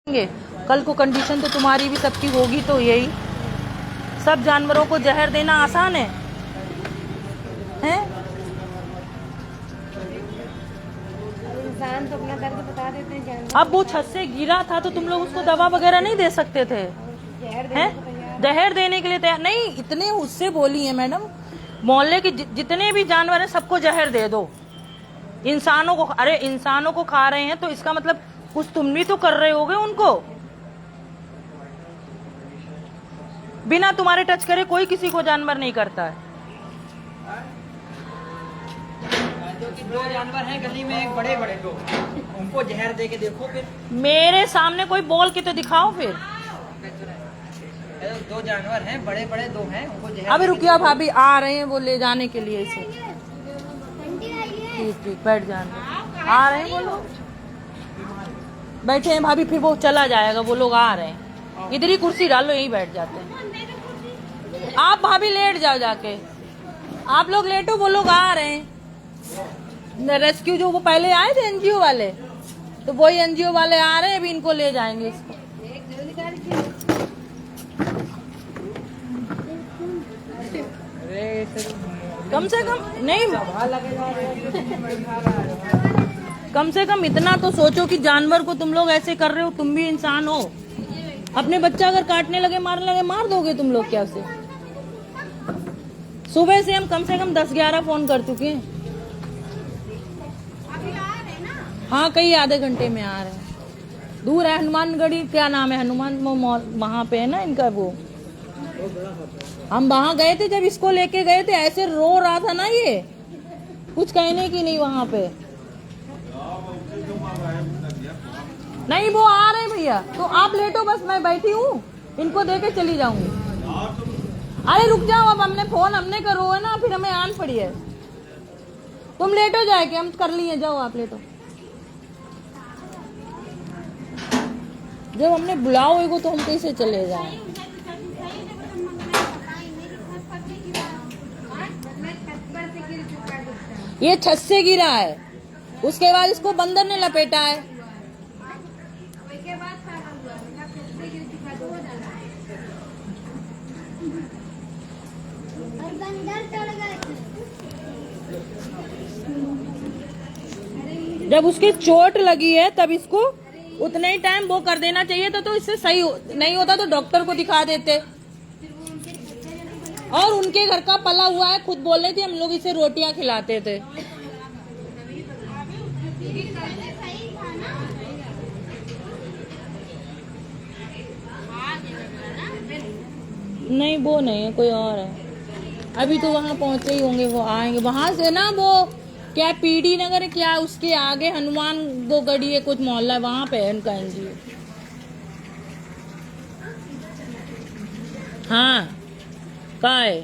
करेंगे। कल को कंडीशन तो तुम्हारी भी सबकी होगी, तो यही सब जानवरों को जहर देना आसान है? हैं? इंसान तो अपना दर्द बता देते हैं जानवर। अब वो छत से गिरा था तो तुम लोग उसको दवा वगैरह नहीं दे सकते थे? जहर देने के लिए तैयार नहीं? इतने उससे बोली है मैडम, मोहल्ले के जितने भी जानवर हैं सबको जहर दे दो। इंसानों को, अरे इंसानों को खा रहे हैं तो इसका मतलब कुछ तुम भी तो कर रहे होगे उनको। बिना तुम्हारे टच करे कोई किसी को जानवर नहीं करता है। कि दो जानवर हैं गली में, एक बड़े बड़े दो, उनको जहर दे के देखो फिर। मेरे सामने कोई बोल के तो दिखाओ फिर। दो जानवर हैं, बड़े बड़े दो हैं, उनको जहर। अभी रुकिया भाभी, आ रहे हैं वो ले जाने के लिए इसे। ठीक ठीक, बैठ जाना। आ रहे हैं वो लोग, बैठे हैं भाभी, फिर वो चला जाएगा। वो लोग आ रहे हैं, इधर ही कुर्सी डालो, यहीं बैठ जाते हैं। आप भाभी लेट जाओ जाके, आप लोग लेटो, वो लोग आ रहे हैं। रेस्क्यू जो वो पहले आए थे एनजीओ वाले, तो वही एनजीओ वाले आ रहे हैं, अभी इनको ले जाएंगे इसको। कम से कम नहीं, कम से कम इतना तो सोचो कि जानवर को तुम लोग ऐसे कर रहे हो, तुम भी इंसान हो। अपने बच्चा अगर काटने लगे, मारने लगे, मार दोगे तुम लोग क्या उसे? सुबह से हम कम से कम 10-11 फोन कर चुके हैं। हाँ, कई आधे घंटे में आ रहे हैं। दूर है हनुमानगढ़ी, क्या नाम है, हनुमान वहां पे है ना इनका वो। हम वहां गए थे, जब इसको लेके गए थे ऐसे रो रहा था ना ये, कुछ कहने की नहीं वहां पे। नहीं, वो आ रहे भैया, तो आप लेटो, बस मैं बैठी हूँ, इनको देके चली जाऊंगी। अरे रुक जाओ, अब हमने फोन करो है ना, फिर हमें आन पड़ी है। तुम लेटो जाके, हम कर लिए, जाओ आप लेटो। जब हमने बुलाओ तो हम कैसे चले जाए? ये छत से गिरा है, उसके बाद इसको बंदर ने लपेटा है। जब उसके चोट लगी है तब इसको उतने ही टाइम वो कर देना चाहिए था, तो इससे सही नहीं होता तो डॉक्टर को दिखा देते। और उनके घर का पला हुआ है, खुद बोल रही थी, हम लोग इसे रोटियां खिलाते थे। नहीं, वो नहीं है, कोई और है। अभी तो वहां पहुंचे ही होंगे, वो आएंगे वहां से ना, वो क्या पीडी नगर, क्या उसके आगे हनुमान वो गढ़ी है, कुछ मोहल्ला, वहां पे है उनका एनजीओ। हाँ, का है?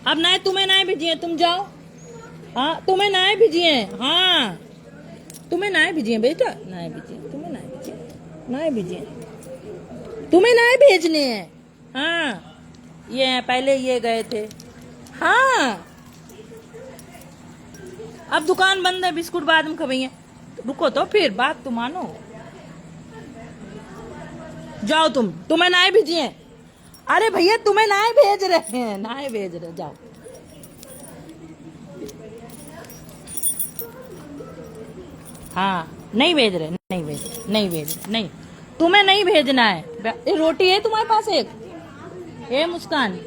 अब ना तुम्हें ना भेजिए, तुम जाओ। हाँ, तुम्हें ना भेजिए। हाँ, तुम्हें ना भेजिए बेटा, ना भेजिए, तुम्हें ना भेजिए, ना भेजिए, तुम्हें ना भेजने हैं। हाँ, ये पहले ये गए थे। हाँ, अब दुकान बंद है, बिस्कुट बाद में खवाइए। रुको तो फिर, बात तो मानो। जाओ तुम, तुम्हें ना भेजिए। अरे भैया, तुम्हें ना भेज रहे हैं, ना भेज रहे, जाओ। हाँ, नहीं भेज रहे, नहीं भेज रहे, नहीं भेज रहे, नहीं, तुम्हें नहीं भेजना है। ये रोटी है तुम्हारे पास एक? ए मुस्कान,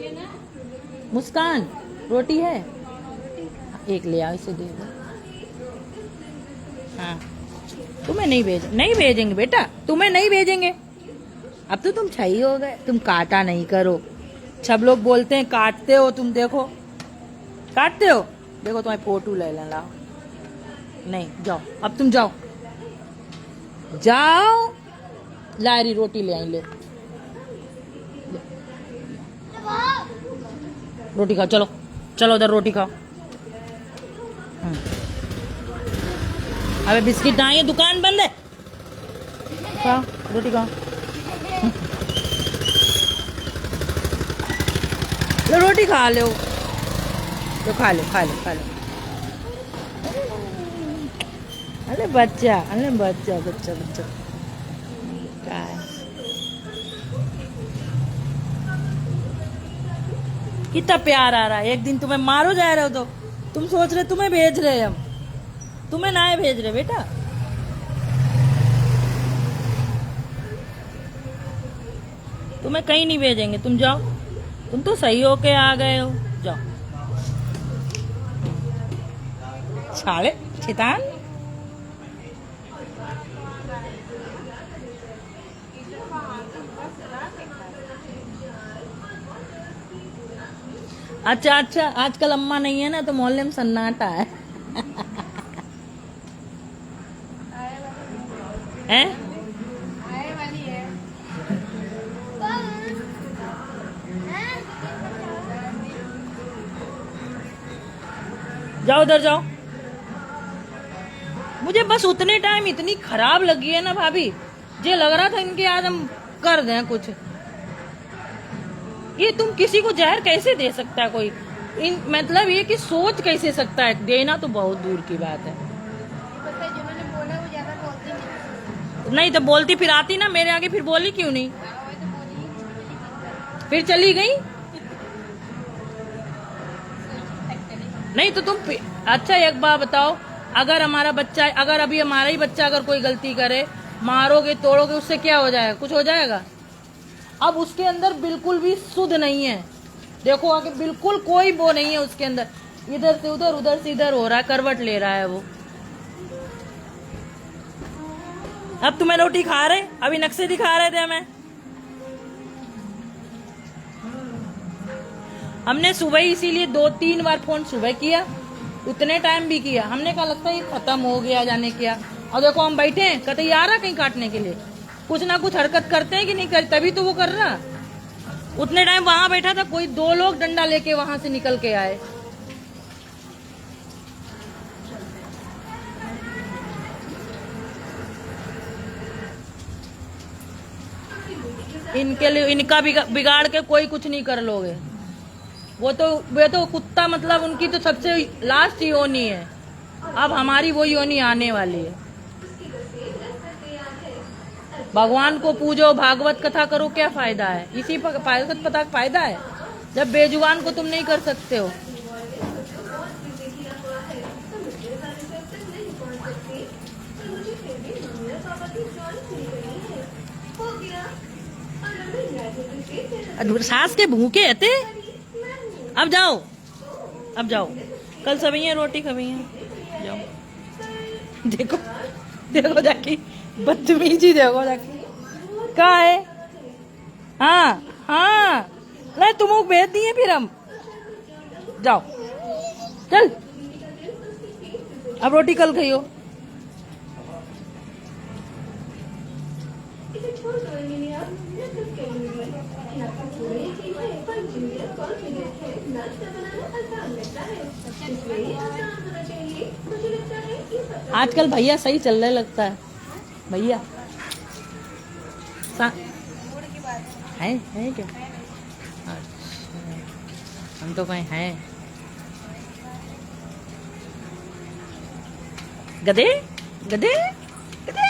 मुस्कान, रोटी है? एक ले आओ, इसे दे दो। हाँ, तुम्हें नहीं भेजेंगे बेटा, तुम्हें नहीं भेजेंगे। अब तो तुम छही हो गए, तुम काटा नहीं करो। सब लोग बोलते हैं काटते हो तुम, देखो काटते हो, देखो तुम्हारी फोटो ले लाओ। नहीं, जाओ, अब तुम जाओ, जाओ, लारी रोटी ले आई, ले रोटी खाओ, चलो चलो उधर रोटी खाओ। अबे बिस्किट ना, ये दुकान बंद है, खाओ रोटी खाओ। लो रोटी खा लो, तो खा लो, खा लो, खा लो। अरे बच्चा, अरे बच्चा, बच्चा, बच्चा, क्या है? कितना प्यार आ रहा है। एक दिन तुम्हें मारो जा रहे हो तो तुम सोच रहे तुम्हें भेज रहे हम, तुम्हें ना भेज रहे बेटा। तुम्हें कहीं नहीं भेजेंगे, तुम जाओ, तुम तो सही होके आ गए हो, जाओ। साले शैतान। अच्छा अच्छा, आजकल अम्मा नहीं है ना तो मोहल्ले में सन्नाटा है। हैं? आए वाली है। जाओ उधर जाओ। मुझे बस उतने टाइम इतनी खराब लगी है ना भाभी, ये लग रहा था इनके आज हम कर दें कुछ। ये तुम किसी को जहर कैसे दे सकता है कोई, मतलब ये कि सोच कैसे सकता है, देना तो बहुत दूर की बात है। पता है जिन्होंने बोला वो ज्यादा बोलती नहीं। नहीं तो बोलती फिर आती ना मेरे आगे, फिर बोली क्यों नहीं? वो तो बोली फिर चली गई। नहीं तो तुम अच्छा एक बात बताओ, अगर हमारा बच्चा, अगर अभी हमारा ही बच्चा अगर कोई गलती करे, मारोगे तोड़ोगे, उससे क्या हो जाएगा? कुछ हो जाएगा? अब उसके अंदर बिल्कुल भी शुद्ध नहीं है, देखो आगे बिल्कुल कोई वो नहीं है उसके अंदर, इधर से उधर से इधर हो रहा है, करवट ले रहा है वो। अब तुम्हें रोटी खा रहे, अभी नक्शे दिखा रहे थे हमें। हमने सुबह इसीलिए 2-3 बार फोन सुबह किया, उतने टाइम भी किया, हमने कहा लगता है ये खत्म हो गया जाने क्या। और देखो हम बैठे हैं, कहते यार कहीं काटने के लिए, कुछ ना कुछ हरकत करते हैं कि नहीं करते, तभी तो वो कर रहा। उतने टाइम वहां बैठा था, कोई 2 लोग डंडा लेके वहां से निकल के आए। इनके लिए, इनका बिगाड़ के कोई कुछ नहीं कर लोगे। वो तो कुत्ता, मतलब उनकी तो सबसे लास्ट योनि है, अब हमारी वो योनि आने वाली है। भगवान को पूजो, भागवत कथा करो, क्या फायदा है? इसी भागवत कथा का फायदा है जब बेजुबान को तुम नहीं कर सकते हो। सास के भूखे हते। अब जाओ, अब जाओ, कल सवैया रोटी खवैया, जाओ। देखो देखो जाके बदतमीजी, देखो जाके क्या है। हाँ हाँ, नहीं तुम भेज दिए, फिर हम जाओ, चल अब रोटी कल खाइयो। आजकल भैया सही चल रहा लगता है, भैया है क्या? अच्छा, हम तो कहीं हैं गधे गधे गधे।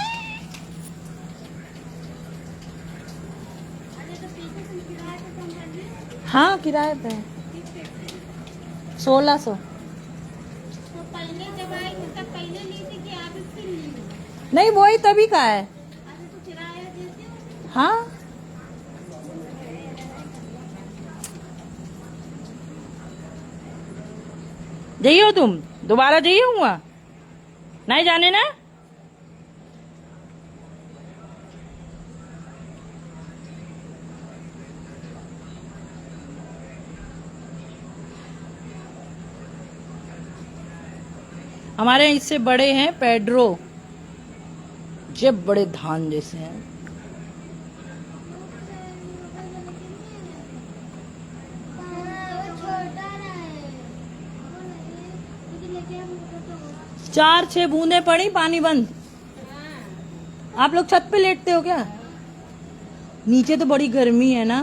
हाँ किराए पे 1600। तो पहले जब आई तब पहले ली थी कि आप इसकी ली? नहीं वही तभी का है। अच्छा तो किराया देते हो? हाँ जाइयो, तुम दोबारा जाइयो, हुआ नहीं जाने ना। हमारे इससे बड़े हैं पेड्रो, जब बड़े धान जैसे हैं। चार 6 बूंदे पड़ी, पानी बंद। आप लोग छत पे लेटते हो क्या? नीचे तो बड़ी गर्मी है ना।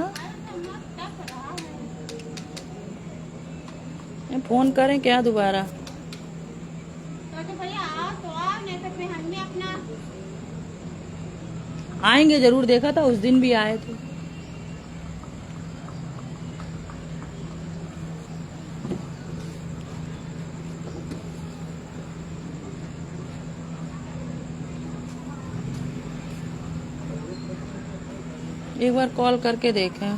फोन करें क्या दोबारा? तो भैया आओ तो आओ, नहीं तो फिर हमने अपना आएंगे जरूर, देखा था उस दिन भी आए थे। एक बार कॉल करके देखें।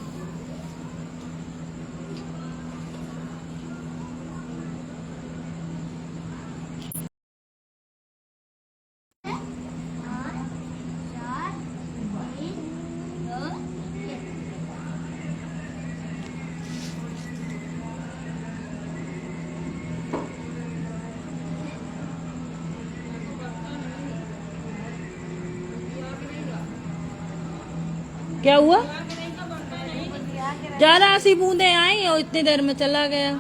क्या हुआ? ज्यादा 80 बूंदे आई और इतनी देर में चला गया।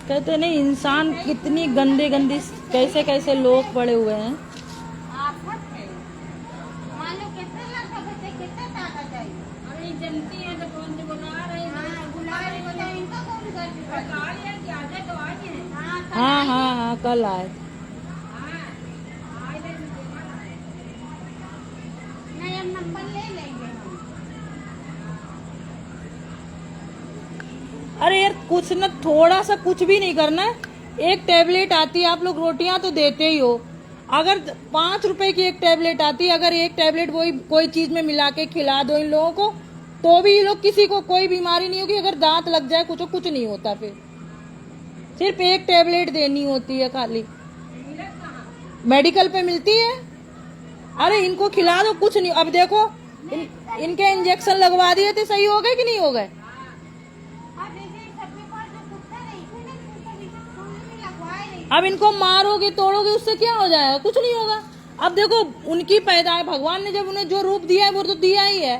कहते नहीं, इंसान कितनी गंदे गंदी कैसे कैसे लोग पड़े हुए हैं। आफत है। मान लो कितने लाख का बच्चे कितना ताकत है। अरे जनती है तो कौन से बुला रहे हैं, बुला रहे हो इनका कौन कर सरकार है कि आधे तो आज है। हाँ, कल आए। नहीं, अब नंबर ले लेंगे हम। अरे यार कुछ न, थोड़ा सा कुछ भी नहीं करना है। एक टैबलेट आती है, आप लोग रोटियां तो देते ही हो। अगर 5 रुपए की एक टैबलेट आती है, अगर एक टैबलेट वही कोई चीज में मिला के खिला दो इन लोगों को, तो भी ये लोग, किसी को कोई बीमारी नहीं होगी। अगर दांत लग जाए कुछ नहीं होता। फिर सिर्फ एक टैबलेट देनी होती है खाली। मेडिकल पे मिलती है। अरे इनको खिला दो, कुछ नहीं। अब देखो इनके इंजेक्शन लगवा दिए थे, सही हो गए कि नहीं हो गए? अब इनको मारोगे तोड़ोगे उससे क्या हो जाएगा? कुछ नहीं होगा। अब देखो उनकी पैदा, भगवान ने जब उन्हें जो रूप दिया है वो तो दिया ही है।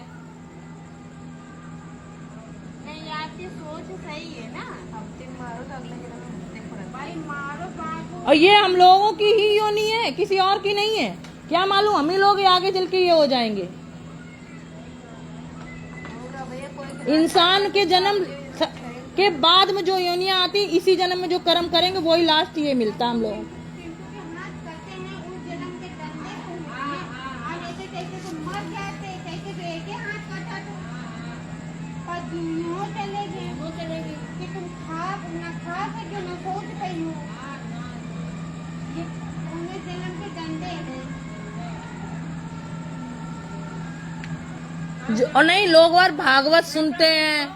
नहीं, आपकी सोच सही है ना। अब तुम मारो तो अगले जन्म भाई मारो बाबू। और ये हम लोगों की ही योनि है, किसी और की नहीं है। क्या मालूम हम ही लोग आगे चल के ये हो जाएंगे। इंसान के जन्म के बाद में जो योनियां आती, इसी जन्म में जो कर्म करेंगे वही लास्ट ये मिलता हम लोग। और नहीं, लोग और भागवत सुनते हैं,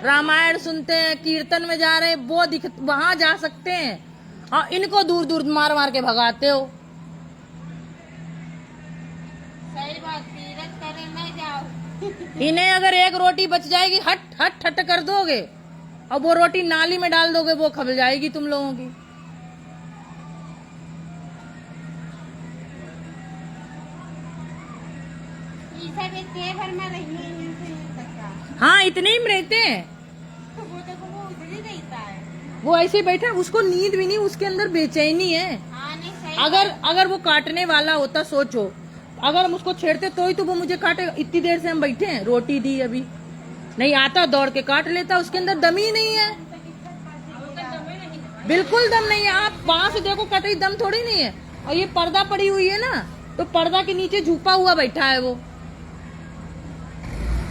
रामायण सुनते हैं, कीर्तन में जा रहे हैं, वो वहां जा सकते हैं। और इनको दूर दूर मार मार के भगाते हो। सही बात, तीरथ करे नहीं जाओ। इन्हें अगर एक रोटी बच जाएगी, हट हट हट कर दोगे और वो रोटी नाली में डाल दोगे, वो खब जाएगी तुम लोगों की। भर में रही हाँ, इतने ही रहते हैं। तो वो देखो वो उधर ही रहता है। वो ऐसे ही बैठा है, उसको नींद भी नहीं, उसके अंदर बेचैनी है। हाँ, नहीं सही। अगर वो काटने वाला होता, सोचो अगर हम उसको छेड़ते तो ही तो वो मुझे काटेगा। इतनी देर से हम बैठे हैं, रोटी दी अभी, नहीं आता दौड़ के काट लेता। उसके अंदर दम ही नहीं है, बिल्कुल दम नहीं है। आप वहां से देखो, कतई दम थोड़ी नहीं है। और ये पर्दा पड़ी हुई है ना, तो पर्दा के नीचे झुका हुआ बैठा है वो।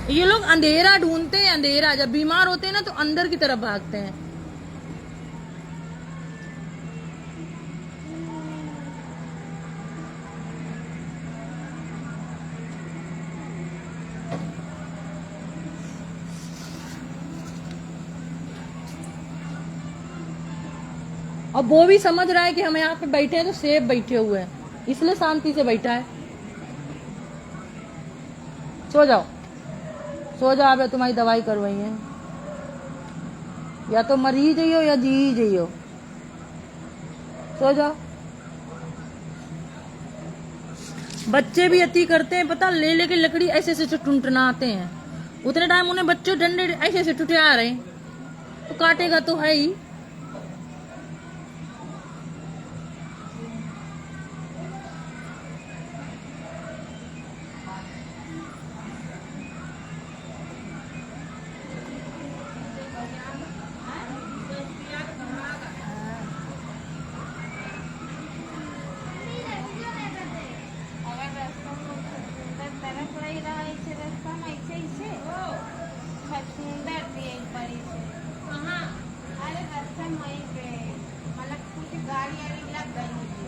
ये लोग अंधेरा ढूंढते हैं, अंधेरा। जब बीमार होते हैं ना तो अंदर की तरफ भागते हैं। अब वो भी समझ रहा है कि हम यहाँ पे बैठे हैं तो सेफ बैठे हुए हैं, इसलिए शांति से बैठा है। सो जाओ, सो जाओ। अब तुम्हारी दवाई करवाई है, या तो मर ही जाइयो या जी ही जाइयो। सो जाओ। बच्चे भी अति करते हैं, पता, ले लेके लकड़ी ऐसे ऐसे टुनटुनाते हैं। उतने टाइम उन्हें बच्चों डंडे ऐसे ऐसे टूटे आ रहे, तो काटेगा तो है ही। हम ऐसे ऐसे छछूंदर थी एक बड़ी से कहाँ अरे रास्ते में वहीं पे मतलब कुछ गाड़ी वाड़ी लग गई मुझे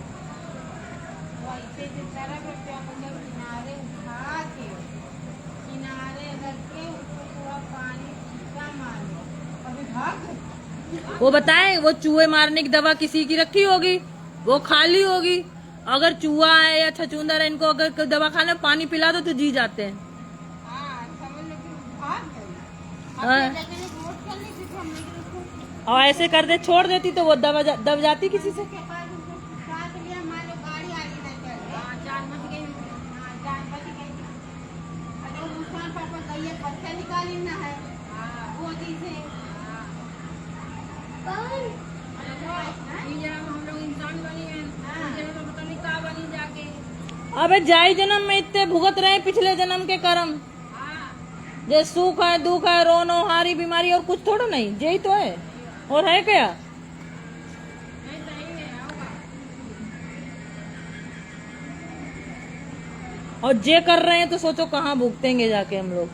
वो ऐसे ऐसे तरफ रुपया मुझे किनारे उठा के किनारे रख के उसको पूरा पानी का मारे अभी भाग गई। वो बताए वो चूहे मारने की दवा किसी की रखी होगी, वो खाली होगी। अगर चूहा है या छछूंदर है, इनको अगर दवा खाने में पानी पिला दो तो जी जाते हैं। हाँ समझ लो कि भाग गई। हाँ। अब लेकिन एक वोट करनी थी तो हमने कि उसको और ऐसे कर दे छोड़ देती तो वो दब जाती किसी से। के पास उसको साथ लिया मान लो गाड़ी आगे न चल हाँ जान बच गई। हाँ जान बच गई। अगर नुकसान पापा गई है बच्चा निकाली ना है वो दी से हम लोग इंसान बनी है तो पता नहीं कहाँ बनी जाके। अबे जाई जन्म में इतने भुगत रहे पिछले जन्म के कर्म। जे सुख है दुख है रोनो हारी बीमारी और कुछ थोड़ा नहीं, यही तो है और है क्या। नहीं सही है होगा। और जे कर रहे हैं तो सोचो कहाँ भुगतेंगे जाके हम लोग।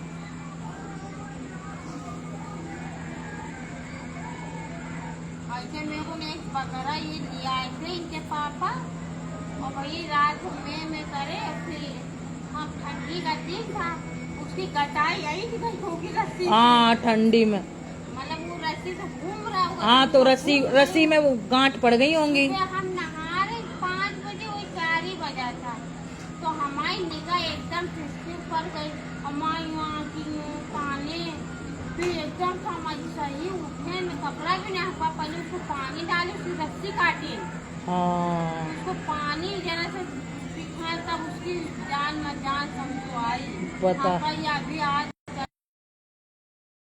ऐसे मेरे को एक बकरा ये दिया ऐसे इनके पापा और वही रात में करे फिर हम ठंडी का दिन था उसकी कटाई आई थी भाई होगी रस्सी हाँ ठंडी में मतलब वो रस्सी से घूम रहा होगा। हाँ तो रस्सी में वो गांठ पड़ गई होंगी। फिर हम नहा रहे 5 बजे वही 4 ही बजा था तो हमारी निगाह एकदम फिर पर गई हमारी वहाँ की पानी फिर एकदम से हमारी सही उठे में कपड़ा भी नहीं हपा पहले उसको पानी डाले उसकी रस्सी काटी हाँ उसको पानी जरा से पिघाया तब उसकी जान न जान समझो आई बता। पापा ये अभी आज